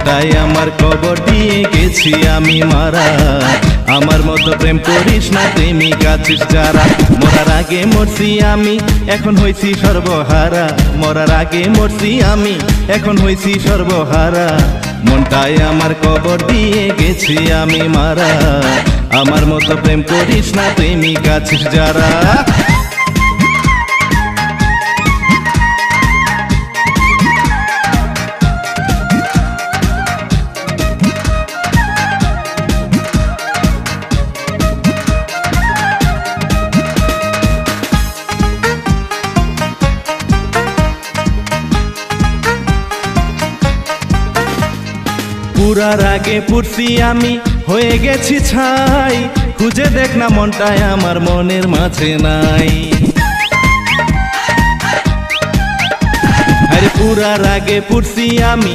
মনটাই আমার কবর দিয়ে গেছি আমি মারা। আমার মতো প্রেম করিস না, প্রেমিক আছিস যারা। মরার আগে মরছি আমি, এখন হইছি সর্বহারা। মরার আগে মরছি আমি, এখন হইছি সর্বহারা। মনটাই আমার কবর দিয়ে গেছি আমি মারা। আমার মতো প্রেম করিস না, প্রেমিক আছিস যারা। পুরার আগে পুরছি আমি, হয়ে গেছি ছাই। খুঁজে দেখ না মনটাই আমার মনের মাঝে নাই। আরে পুরার আগে পুরছি আমি,